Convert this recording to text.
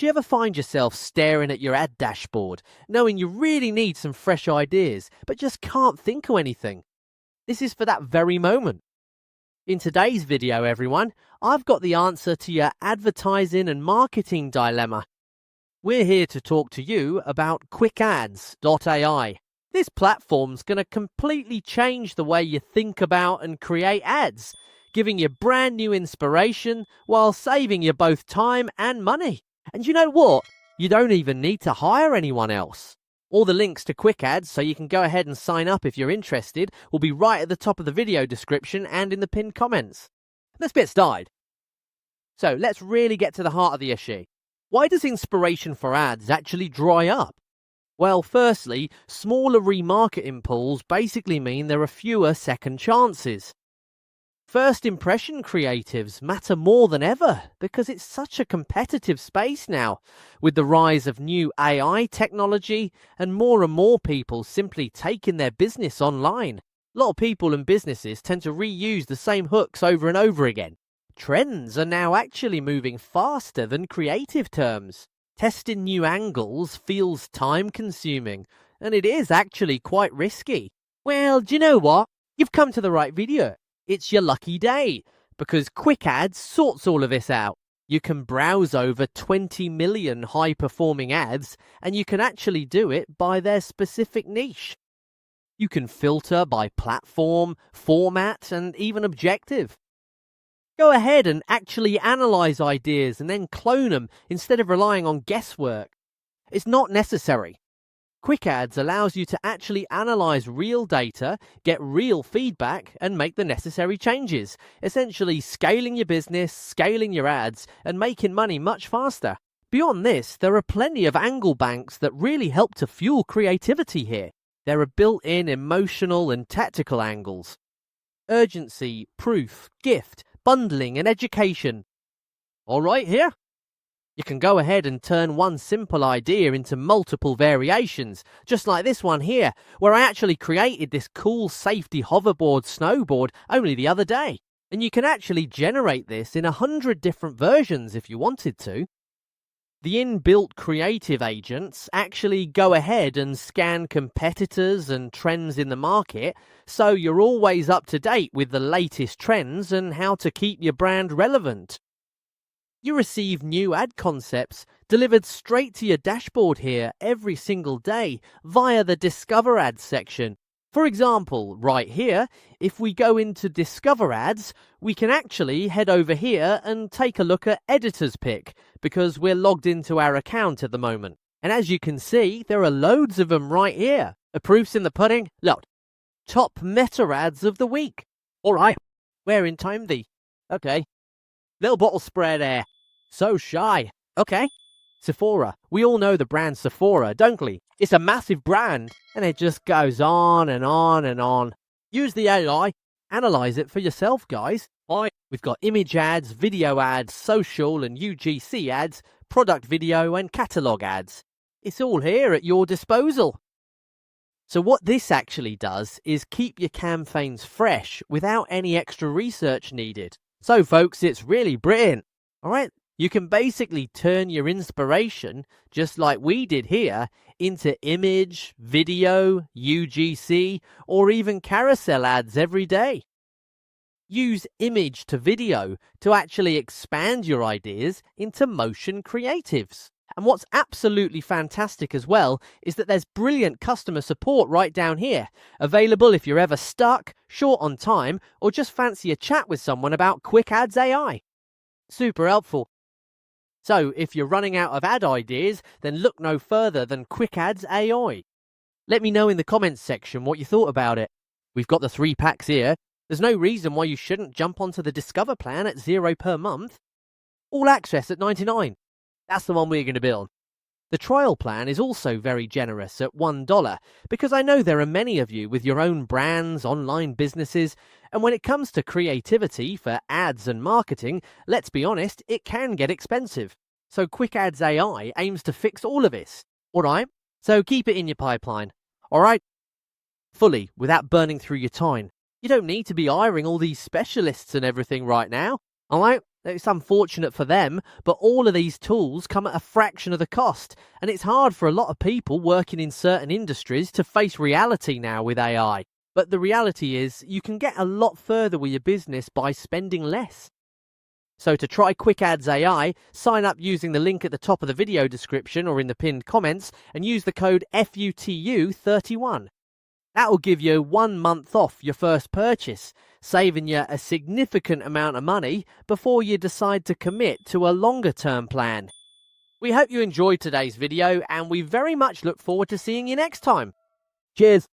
Do you ever find yourself staring at your ad dashboard, knowing you really need some fresh ideas, but just can't think of anything? This is for that very moment. In today's video, everyone, I've got the answer to your advertising and marketing dilemma. We're here to talk to you about QuickAds.ai. This platform's going to completely change the way you think about and create ads, giving you brand new inspiration while saving you both time and money. And you know what? You don't even need to hire anyone else. All the links to QuickAds, so you can go ahead and sign up if you're interested, will be right at the top of the video description and in the pinned comments. Let's get started. So let's really get to the heart of the issue. Why does inspiration for ads actually dry up? Well, firstly, smaller remarketing pools basically mean there are fewer second chances. First impression creatives matter more than ever because it's such a competitive space now, with the rise of new AI technology and more people simply taking their business online. A lot of people and businesses tend to reuse the same hooks over and over again. Trends are now actually moving faster than creative terms. Testing new angles feels time-consuming, and it is actually quite risky. Well, do you know what? You've come to the right video. It's your lucky day, because QuickAds sorts all of this out. You can browse over 20 million high-performing ads, and you can actually do it by their specific niche. You can filter by platform, format, and even objective. Go ahead and actually analyze ideas and then clone them instead of relying on guesswork. It's not necessary. QuickAds allows you to actually analyze real data, get real feedback, and make the necessary changes, essentially scaling your business, scaling your ads, and making money much faster. Beyond this, there are plenty of angle banks that really help to fuel creativity here. There are built-in emotional and tactical angles. Urgency, proof, gift, bundling, and education. All right here? You can go ahead and turn one simple idea into multiple variations, just like this one here, where I actually created this cool safety hoverboard snowboard only the other day. And you can actually generate this in 100 different versions if you wanted to. The inbuilt creative agents actually go ahead and scan competitors and trends in the market, so you're always up to date with the latest trends and how to keep your brand relevant. You receive new ad concepts delivered straight to your dashboard here every single day via the Discover Ads section. For example, right here, if we go into Discover Ads, we can actually head over here and take a look at Editor's Pick because we're logged into our account at the moment. And as you can see, there are loads of them right here. The proof's in the pudding. Look, top meta ads of the week. All right, we're in time thee. Okay. Little bottle spray there. So shy. Okay. Sephora. We all know the brand Sephora, don't we? It's a massive brand, and it just goes on and on and on. Use the AI. Analyze it for yourself, guys. We've got image ads, video ads, social and UGC ads, product video and catalog ads. It's all here at your disposal. So what this actually does is keep your campaigns fresh without any extra research needed. So folks, it's really brilliant. All right, you can basically turn your inspiration, just like we did here, into image, video, UGC, or even carousel ads every day. Use image to video to actually expand your ideas into motion creatives. And what's absolutely fantastic as well is that there's brilliant customer support right down here, available if you're ever stuck, short on time, or just fancy a chat with someone about QuickAds.ai. Super helpful. So if you're running out of ad ideas, then look no further than QuickAds.ai. Let me know in the comments section what you thought about it. We've got the 3 packs here. There's no reason why you shouldn't jump onto the Discover plan at $0 per month. All access at $99. That's the one we're going to build. The trial plan is also very generous at $1 because I know there are many of you with your own brands, online businesses, and when it comes to creativity for ads and marketing, let's be honest, it can get expensive. So QuickAds.ai aims to fix all of this. All right? So keep it in your pipeline. All right? Fully, without burning through your time. You don't need to be hiring all these specialists and everything right now. All right? It's unfortunate for them, but all of these tools come at a fraction of the cost, and it's hard for a lot of people working in certain industries to face reality now with AI. But the reality is, you can get a lot further with your business by spending less. So to try QuickAds AI, sign up using the link at the top of the video description or in the pinned comments and use the code FUTU31. That will give you 1 month off your first purchase, saving you a significant amount of money before you decide to commit to a longer term plan. We hope you enjoyed today's video and we very much look forward to seeing you next time. Cheers!